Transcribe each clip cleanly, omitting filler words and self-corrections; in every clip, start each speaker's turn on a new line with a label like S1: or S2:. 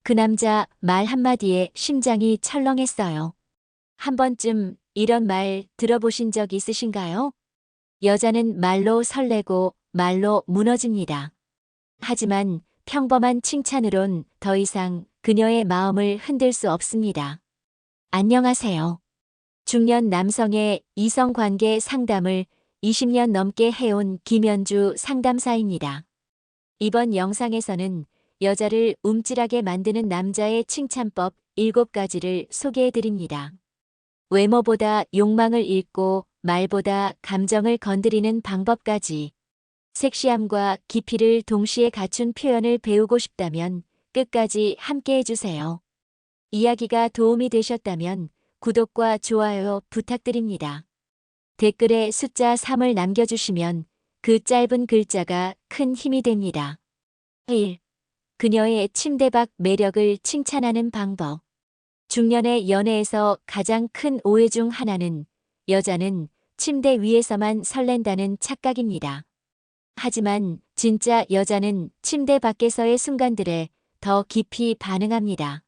S1: 그 남자 말 한마디에 심장이 철렁했어요. 한 번쯤 이런 말 들어보신 적 있으신가요? 여자는 말로 설레고 말로 무너집니다. 하지만 평범한 칭찬으론 더 이상 그녀의 마음을 흔들 수 없습니다. 안녕하세요. 중년 남성의 이성관계 상담을 20년 넘게 해온 김연주 상담사입니다. 이번 영상에서는 여자를 움찔하게 만드는 남자의 칭찬법 7가지를 소개해드립니다. 외모보다 욕망을 읽고 말보다 감정을 건드리는 방법까지 섹시함과 깊이를 동시에 갖춘 표현을 배우고 싶다면 끝까지 함께 해주세요. 이야기가 도움이 되셨다면 구독과 좋아요 부탁드립니다. 댓글에 숫자 3을 남겨주시면 그 짧은 글자가 큰 힘이 됩니다. 1. 그녀의 침대 밖 매력을 칭찬하는 방법. 중년의 연애에서 가장 큰 오해 중 하나는 여자는 침대 위에서만 설렌다는 착각입니다. 하지만 진짜 여자는 침대 밖에서의 순간들에 더 깊이 반응합니다.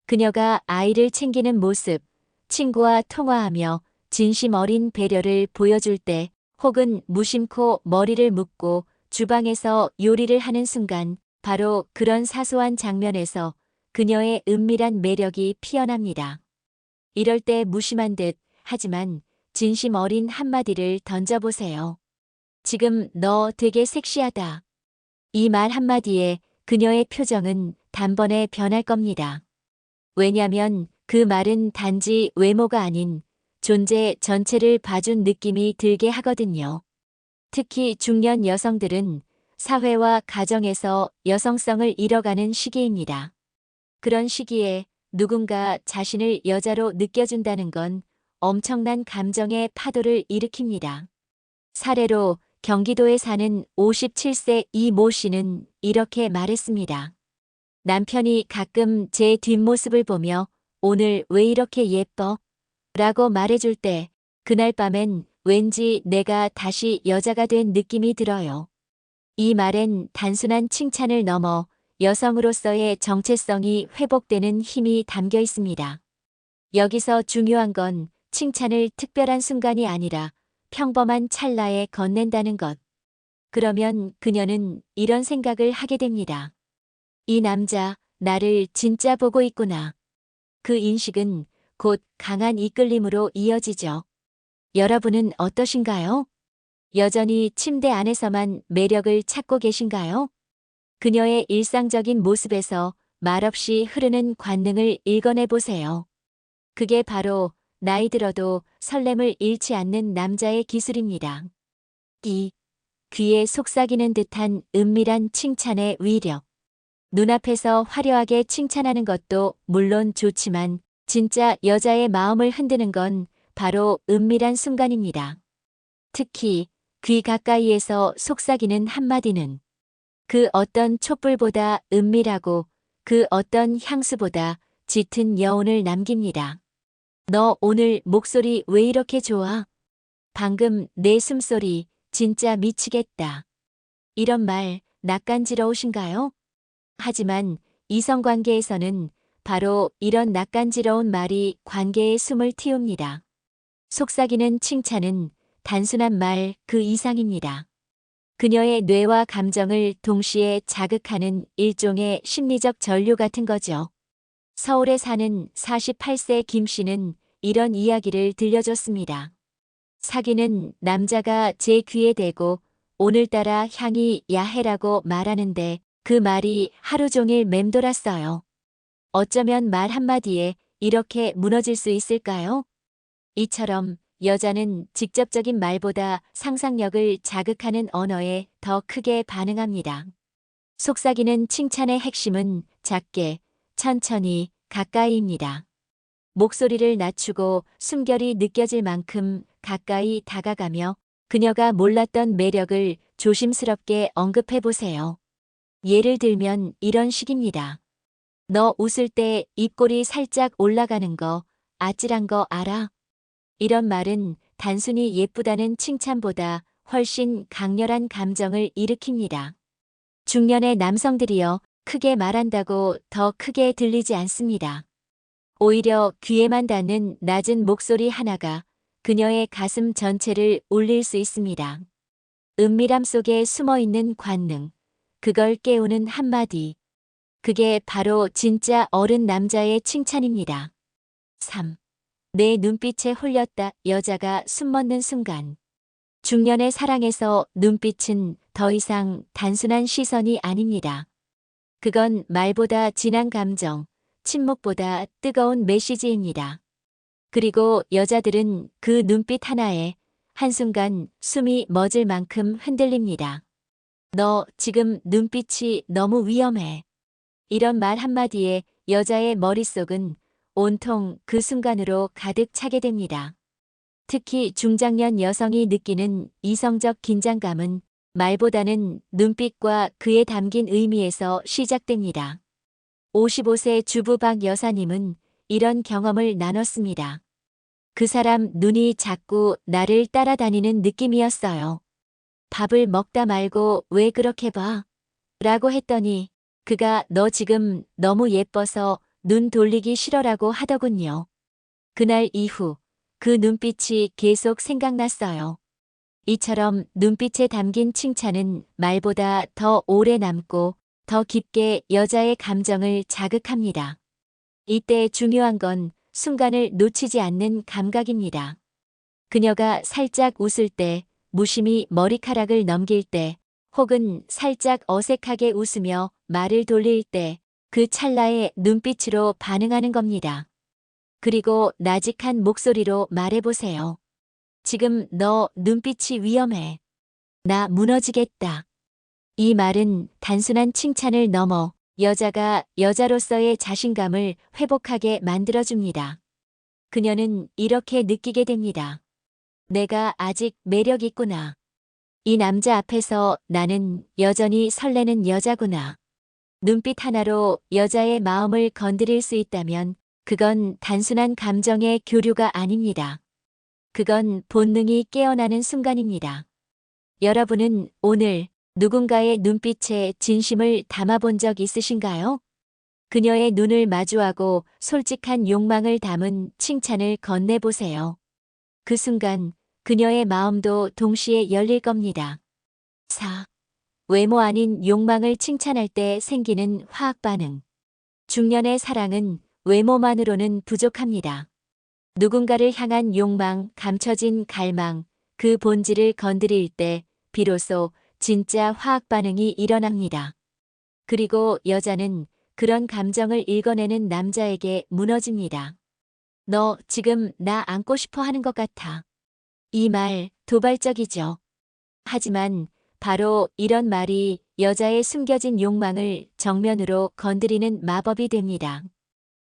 S1: 그녀가 아이를 챙기는 모습, 친구와 통화하며 진심 어린 배려를 보여줄 때, 혹은 무심코 머리를 묶고 주방에서 요리를 하는 순간, 바로 그런 사소한 장면에서 그녀의 은밀한 매력이 피어납니다. 이럴 때 무심한 듯 하지만 진심 어린 한마디를 던져보세요. 지금 너 되게 섹시하다. 이 말 한마디에 그녀의 표정은 단번에 변할 겁니다. 왜냐면 그 말은 단지 외모가 아닌 존재 전체를 봐준 느낌이 들게 하거든요. 특히 중년 여성들은 사회와 가정에서 여성성을 잃어가는 시기입니다. 그런 시기에 누군가 자신을 여자로 느껴준다는 건 엄청난 감정의 파도를 일으킵니다. 사례로 경기도에 사는 57세 이 모 씨는 이렇게 말했습니다. 남편이 가끔 제 뒷모습을 보며 오늘 왜 이렇게 예뻐? 라고 말해줄 때 그날 밤엔 왠지 내가 다시 여자가 된 느낌이 들어요. 이 말엔 단순한 칭찬을 넘어 여성으로서의 정체성이 회복되는 힘이 담겨 있습니다. 여기서 중요한 건 칭찬을 특별한 순간이 아니라 평범한 찰나에 건넨다는 것. 그러면 그녀는 이런 생각을 하게 됩니다. 이 남자, 나를 진짜 보고 있구나. 그 인식은 곧 강한 이끌림으로 이어지죠. 여러분은 어떠신가요? 여전히 침대 안에서만 매력을 찾고 계신가요? 그녀의 일상적인 모습에서 말없이 흐르는 관능을 읽어내 보세요. 그게 바로 나이 들어도 설렘을 잃지 않는 남자의 기술입니다. 2. 귀에 속삭이는 듯한 은밀한 칭찬의 위력. 눈앞에서 화려하게 칭찬하는 것도 물론 좋지만 진짜 여자의 마음을 흔드는 건 바로 은밀한 순간입니다. 특히 귀 가까이에서 속삭이는 한마디는 그 어떤 촛불보다 은밀하고 그 어떤 향수보다 짙은 여운을 남깁니다. 너 오늘 목소리 왜 이렇게 좋아? 방금 내 숨소리 진짜 미치겠다. 이런 말 낯간지러우신가요? 하지만 이성관계에서는 바로 이런 낯간지러운 말이 관계의 숨을 틔웁니다. 속삭이는 칭찬은 단순한 말 그 이상입니다. 그녀의 뇌와 감정을 동시에 자극하는 일종의 심리적 전류 같은 거죠. 서울에 사는 48세 김 씨는 이런 이야기를 들려줬습니다. 사귀는 남자가 제 귀에 대고 오늘따라 향이 야해라고 말하는데 그 말이 하루 종일 맴돌았어요. 어쩌면 말 한마디에 이렇게 무너질 수 있을까요? 이처럼 여자는 직접적인 말보다 상상력을 자극하는 언어에 더 크게 반응합니다. 속삭이는 칭찬의 핵심은 작게, 천천히, 가까이입니다. 목소리를 낮추고 숨결이 느껴질 만큼 가까이 다가가며 그녀가 몰랐던 매력을 조심스럽게 언급해 보세요. 예를 들면 이런 식입니다. 너 웃을 때 입꼬리 살짝 올라가는 거, 아찔한 거 알아? 이런 말은 단순히 예쁘다는 칭찬보다 훨씬 강렬한 감정을 일으킵니다. 중년의 남성들이여, 크게 말한다고 더 크게 들리지 않습니다. 오히려 귀에만 닿는 낮은 목소리 하나가 그녀의 가슴 전체를 울릴 수 있습니다. 은밀함 속에 숨어 있는 관능, 그걸 깨우는 한마디. 그게 바로 진짜 어른 남자의 칭찬입니다. 3. 내 눈빛에 홀렸다. 여자가 숨먹는 순간. 중년의 사랑에서 눈빛은 더 이상 단순한 시선이 아닙니다. 그건 말보다 진한 감정, 침묵보다 뜨거운 메시지입니다. 그리고 여자들은 그 눈빛 하나에 한순간 숨이 멎을 만큼 흔들립니다. 너 지금 눈빛이 너무 위험해. 이런 말 한마디에 여자의 머릿속은 온통 그 순간으로 가득 차게 됩니다. 특히 중장년 여성이 느끼는 이성적 긴장감은 말보다는 눈빛과 그에 담긴 의미에서 시작됩니다. 55세 주부 박 여사님은 이런 경험을 나눴습니다. 그 사람 눈이 자꾸 나를 따라다니는 느낌이었어요. 밥을 먹다 말고 왜 그렇게 봐? 라고 했더니 그가 너 지금 너무 예뻐서 눈 돌리기 싫어라고 하더군요. 그날 이후 그 눈빛이 계속 생각났어요. 이처럼 눈빛에 담긴 칭찬은 말보다 더 오래 남고 더 깊게 여자의 감정을 자극합니다. 이때 중요한 건 순간을 놓치지 않는 감각입니다. 그녀가 살짝 웃을 때, 무심히 머리카락을 넘길 때, 혹은 살짝 어색하게 웃으며 말을 돌릴 때, 그 찰나의 눈빛으로 반응하는 겁니다. 그리고 나직한 목소리로 말해보세요. 지금 너 눈빛이 위험해. 나 무너지겠다. 이 말은 단순한 칭찬을 넘어 여자가 여자로서의 자신감을 회복하게 만들어줍니다. 그녀는 이렇게 느끼게 됩니다. 내가 아직 매력 있구나. 이 남자 앞에서 나는 여전히 설레는 여자구나. 눈빛 하나로 여자의 마음을 건드릴 수 있다면 그건 단순한 감정의 교류가 아닙니다. 그건 본능이 깨어나는 순간입니다. 여러분은 오늘 누군가의 눈빛에 진심을 담아본 적 있으신가요? 그녀의 눈을 마주하고 솔직한 욕망을 담은 칭찬을 건네보세요. 그 순간 그녀의 마음도 동시에 열릴 겁니다. 4. 외모 아닌 욕망을 칭찬할 때 생기는 화학 반응. 중년의 사랑은 외모만으로는 부족합니다. 누군가를 향한 욕망, 감춰진 갈망, 그 본질을 건드릴 때 비로소 진짜 화학 반응이 일어납니다. 그리고 여자는 그런 감정을 읽어내는 남자에게 무너집니다. 너 지금 나 안고 싶어 하는 것 같아. 이 말 도발적이죠. 하지만 바로 이런 말이 여자의 숨겨진 욕망을 정면으로 건드리는 마법이 됩니다.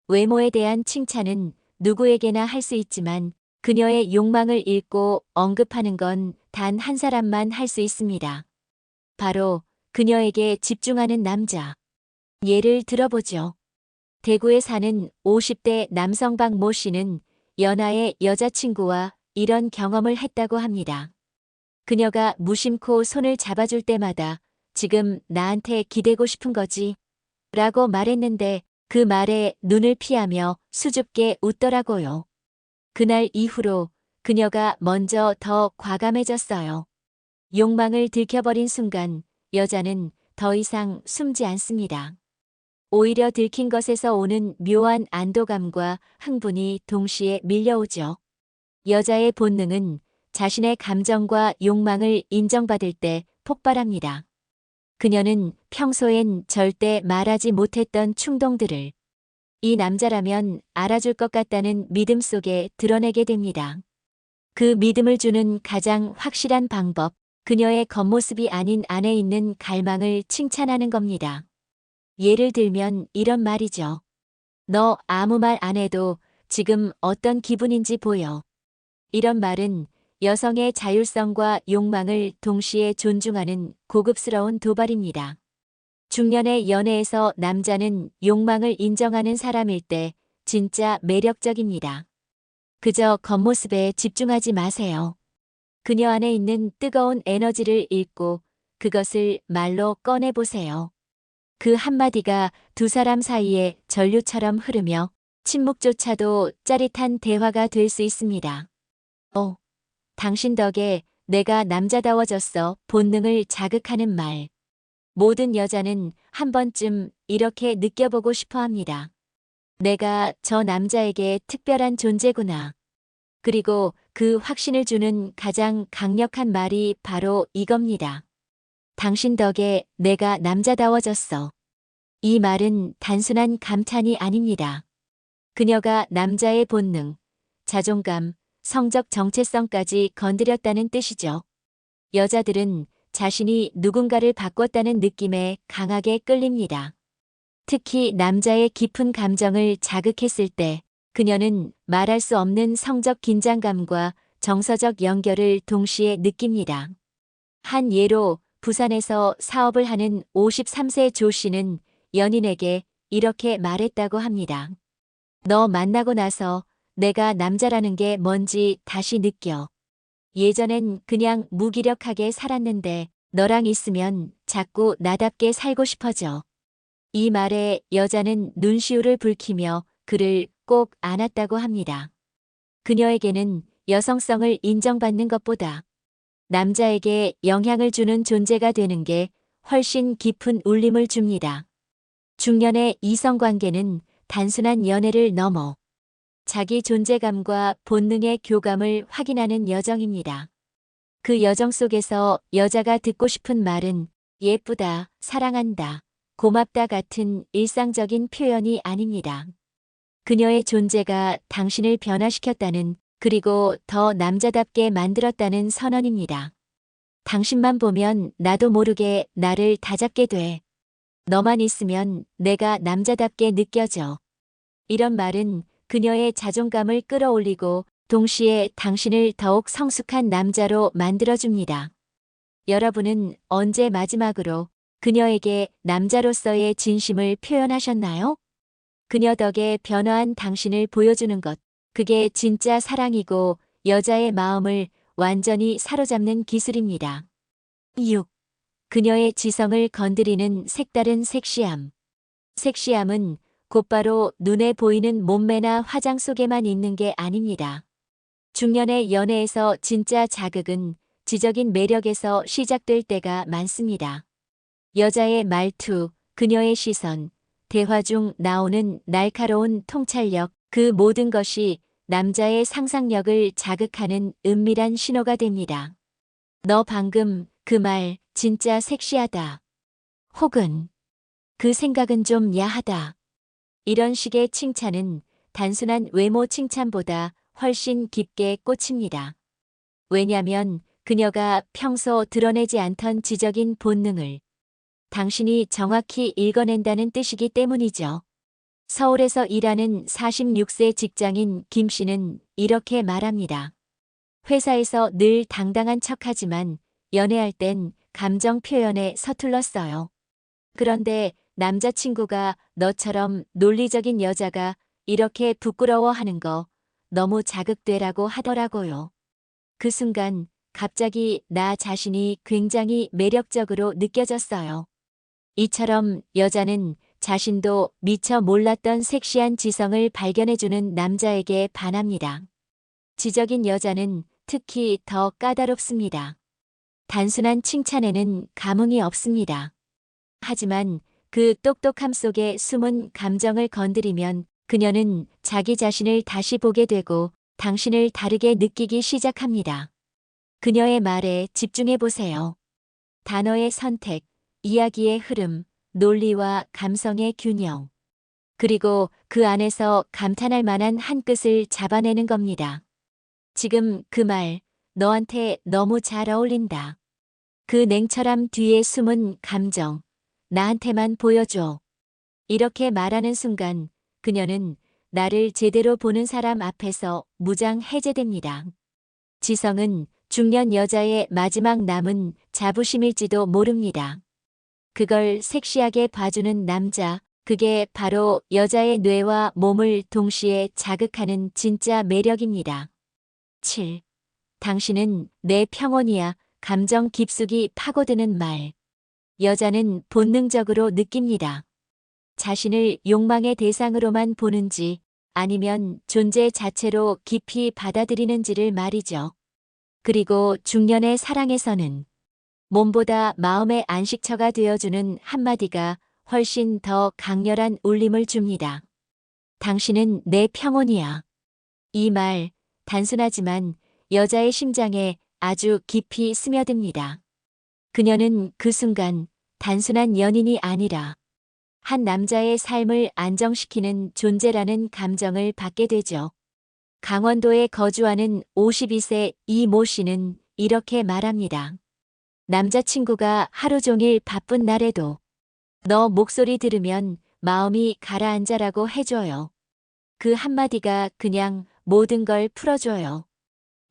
S1: 외모에 대한 칭찬은 누구에게나 할 수 있지만 그녀의 욕망을 읽고 언급하는 건 단 한 사람만 할 수 있습니다. 바로 그녀에게 집중하는 남자. 예를 들어보죠. 대구에 사는 50대 남성 박모 씨는 연하의 여자친구와 이런 경험을 했다고 합니다. 그녀가 무심코 손을 잡아줄 때마다 지금 나한테 기대고 싶은 거지? 라고 말했는데 그 말에 눈을 피하며 수줍게 웃더라고요. 그날 이후로 그녀가 먼저 더 과감해졌어요. 욕망을 들켜버린 순간 여자는 더 이상 숨지 않습니다. 오히려 들킨 것에서 오는 묘한 안도감과 흥분이 동시에 밀려오죠. 여자의 본능은 자신의 감정과 욕망을 인정받을 때 폭발합니다. 그녀는 평소엔 절대 말하지 못했던 충동들을 이 남자라면 알아줄 것 같다는 믿음 속에 드러내게 됩니다. 그 믿음을 주는 가장 확실한 방법, 그녀의 겉모습이 아닌 안에 있는 갈망을 칭찬하는 겁니다. 예를 들면 이런 말이죠. 너 아무 말 안 해도 지금 어떤 기분인지 보여. 이런 말은 여성의 자율성과 욕망을 동시에 존중하는 고급스러운 도발입니다. 중년의 연애에서 남자는 욕망을 인정하는 사람일 때 진짜 매력적입니다. 그저 겉모습에 집중하지 마세요. 그녀 안에 있는 뜨거운 에너지를 읽고 그것을 말로 꺼내보세요. 그 한마디가 두 사람 사이에 전류처럼 흐르며 침묵조차도 짜릿한 대화가 될 수 있습니다. 당신 덕에 내가 남자다워졌어. 본능을 자극하는 말. 모든 여자는 한 번쯤 이렇게 느껴보고 싶어 합니다. 내가 저 남자에게 특별한 존재구나. 그리고 그 확신을 주는 가장 강력한 말이 바로 이겁니다. 당신 덕에 내가 남자다워졌어. 이 말은 단순한 감탄이 아닙니다. 그녀가 남자의 본능, 자존감, 성적 정체성까지 건드렸다는 뜻이죠. 여자들은 자신이 누군가를 바꿨다는 느낌에 강하게 끌립니다. 특히 남자의 깊은 감정을 자극했을 때 그녀는 말할 수 없는 성적 긴장감과 정서적 연결을 동시에 느낍니다. 한 예로 부산에서 사업을 하는 53세 조 씨는 연인에게 이렇게 말했다고 합니다. 너 만나고 나서 내가 남자라는 게 뭔지 다시 느껴. 예전엔 그냥 무기력하게 살았는데 너랑 있으면 자꾸 나답게 살고 싶어져. 이 말에 여자는 눈시울을 붉히며 그를 꼭 안았다고 합니다. 그녀에게는 여성성을 인정받는 것보다 남자에게 영향을 주는 존재가 되는 게 훨씬 깊은 울림을 줍니다. 중년의 이성관계는 단순한 연애를 넘어 자기 존재감과 본능의 교감을 확인하는 여정입니다. 그 여정 속에서 여자가 듣고 싶은 말은 예쁘다, 사랑한다, 고맙다 같은 일상적인 표현이 아닙니다. 그녀의 존재가 당신을 변화시켰다는 그리고 더 남자답게 만들었다는 선언입니다. 당신만 보면 나도 모르게 나를 다잡게 돼. 너만 있으면 내가 남자답게 느껴져. 이런 말은 그녀의 자존감을 끌어올리고 동시에 당신을 더욱 성숙한 남자로 만들어줍니다. 여러분은 언제 마지막으로 그녀에게 남자로서의 진심을 표현하셨나요? 그녀 덕에 변화한 당신을 보여주는 것, 그게 진짜 사랑이고 여자의 마음을 완전히 사로잡는 기술입니다. 6. 그녀의 지성을 건드리는 색다른 섹시함. 섹시함은 곧바로 눈에 보이는 몸매나 화장 속에만 있는 게 아닙니다. 중년의 연애에서 진짜 자극은 지적인 매력에서 시작될 때가 많습니다. 여자의 말투, 그녀의 시선, 대화 중 나오는 날카로운 통찰력, 그 모든 것이 남자의 상상력을 자극하는 은밀한 신호가 됩니다. 너 방금 그 말 진짜 섹시하다. 혹은 그 생각은 좀 야하다. 이런 식의 칭찬은 단순한 외모 칭찬보다 훨씬 깊게 꽂힙니다. 왜냐면 그녀가 평소 드러내지 않던 지적인 본능을 당신이 정확히 읽어낸다는 뜻이기 때문이죠. 서울에서 일하는 46세 직장인 김 씨는 이렇게 말합니다. 회사에서 늘 당당한 척하지만 연애할 땐 감정 표현에 서툴렀어요. 그런데 남자친구가 너처럼 논리적인 여자가 이렇게 부끄러워하는 거 너무 자극되라고 하더라고요. 그 순간 갑자기 나 자신이 굉장히 매력적으로 느껴졌어요. 이처럼 여자는 자신도 미처 몰랐던 섹시한 지성을 발견해주는 남자에게 반합니다. 지적인 여자는 특히 더 까다롭습니다. 단순한 칭찬에는 감흥이 없습니다. 하지만 그 똑똑함 속에 숨은 감정을 건드리면 그녀는 자기 자신을 다시 보게 되고 당신을 다르게 느끼기 시작합니다. 그녀의 말에 집중해 보세요. 단어의 선택, 이야기의 흐름, 논리와 감성의 균형. 그리고 그 안에서 감탄할 만한 한 끗을 잡아내는 겁니다. 지금 그 말, 너한테 너무 잘 어울린다. 그 냉철함 뒤에 숨은 감정, 나한테만 보여줘. 이렇게 말하는 순간 그녀는 나를 제대로 보는 사람 앞에서 무장 해제됩니다. 지성은 중년 여자의 마지막 남은 자부심일지도 모릅니다. 그걸 섹시하게 봐주는 남자, 그게 바로 여자의 뇌와 몸을 동시에 자극하는 진짜 매력입니다. 7. 당신은 내 평온이야. 감정 깊숙이 파고드는 말. 여자는 본능적으로 느낍니다. 자신을 욕망의 대상으로만 보는지 아니면 존재 자체로 깊이 받아들이는지를 말이죠. 그리고 중년의 사랑에서는 몸보다 마음의 안식처가 되어주는 한마디가 훨씬 더 강렬한 울림을 줍니다. 당신은 내 평온이야. 이 말, 단순하지만 여자의 심장에 아주 깊이 스며듭니다. 그녀는 그 순간 단순한 연인이 아니라 한 남자의 삶을 안정시키는 존재라는 감정을 받게 되죠. 강원도에 거주하는 52세 이모 씨는 이렇게 말합니다. 남자친구가 하루 종일 바쁜 날에도 너 목소리 들으면 마음이 가라앉아라고 해줘요. 그 한마디가 그냥 모든 걸 풀어줘요.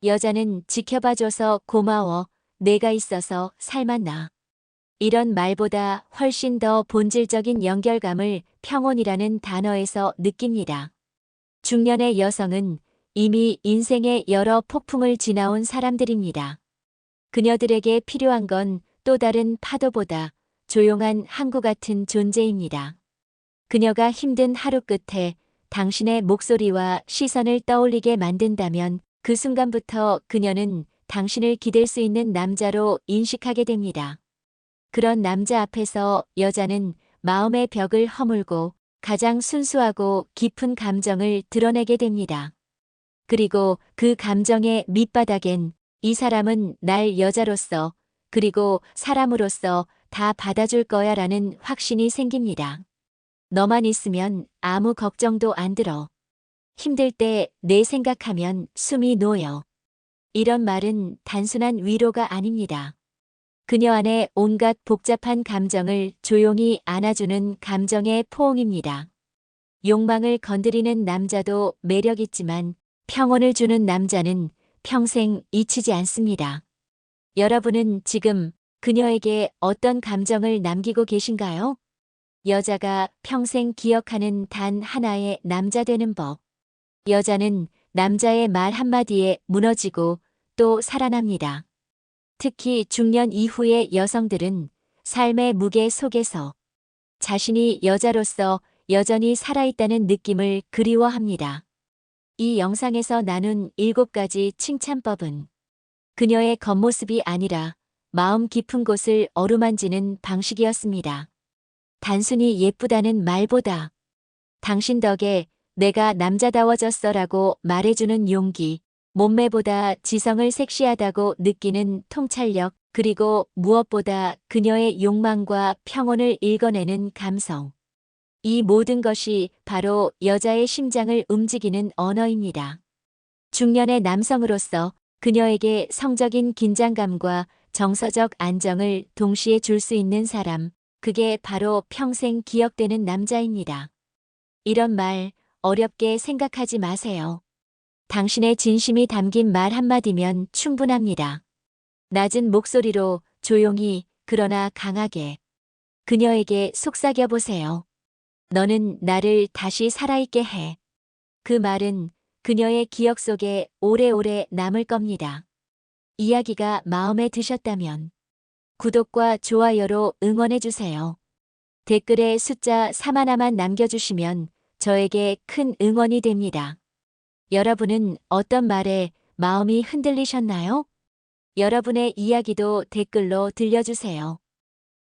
S1: 여자는 지켜봐줘서 고마워. 내가 있어서 살만나. 이런 말보다 훨씬 더 본질적인 연결감을 평온이라는 단어에서 느낍니다. 중년의 여성은 이미 인생의 여러 폭풍을 지나온 사람들입니다. 그녀들에게 필요한 건 또 다른 파도보다 조용한 항구 같은 존재입니다. 그녀가 힘든 하루 끝에 당신의 목소리와 시선을 떠올리게 만든다면 그 순간부터 그녀는 당신을 기댈 수 있는 남자로 인식하게 됩니다. 그런 남자 앞에서 여자는 마음의 벽을 허물고 가장 순수하고 깊은 감정을 드러내게 됩니다. 그리고 그 감정의 밑바닥엔 이 사람은 날 여자로서 그리고 사람으로서 다 받아줄 거야 라는 확신이 생깁니다. 너만 있으면 아무 걱정도 안 들어. 힘들 때 내 생각하면 숨이 놓여. 이런 말은 단순한 위로가 아닙니다. 그녀 안에 온갖 복잡한 감정을 조용히 안아주는 감정의 포옹입니다. 욕망을 건드리는 남자도 매력있지만 평온을 주는 남자는 평생 잊히지 않습니다. 여러분은 지금 그녀에게 어떤 감정을 남기고 계신가요? 여자가 평생 기억하는 단 하나의 남자 되는 법. 여자는 남자의 말 한마디에 무너지고 또 살아납니다. 특히 중년 이후의 여성들은 삶의 무게 속에서 자신이 여자로서 여전히 살아있다는 느낌을 그리워합니다. 이 영상에서 나눈 7가지 칭찬법은 그녀의 겉모습이 아니라 마음 깊은 곳을 어루만지는 방식이었습니다. 단순히 예쁘다는 말보다 당신 덕에 내가 남자다워졌어라고 말해주는 용기, 몸매보다 지성을 섹시하다고 느끼는 통찰력, 그리고 무엇보다 그녀의 욕망과 평온을 읽어내는 감성. 이 모든 것이 바로 여자의 심장을 움직이는 언어입니다. 중년의 남성으로서 그녀에게 성적인 긴장감과 정서적 안정을 동시에 줄 수 있는 사람, 그게 바로 평생 기억되는 남자입니다. 이런 말 어렵게 생각하지 마세요. 당신의 진심이 담긴 말 한마디면 충분합니다. 낮은 목소리로 조용히 그러나 강하게 그녀에게 속삭여 보세요. 너는 나를 다시 살아있게 해. 그 말은 그녀의 기억 속에 오래오래 남을 겁니다. 이야기가 마음에 드셨다면 구독과 좋아요로 응원해주세요. 댓글에 숫자 3 하나만 남겨주시면 저에게 큰 응원이 됩니다. 여러분은 어떤 말에 마음이 흔들리셨나요? 여러분의 이야기도 댓글로 들려주세요.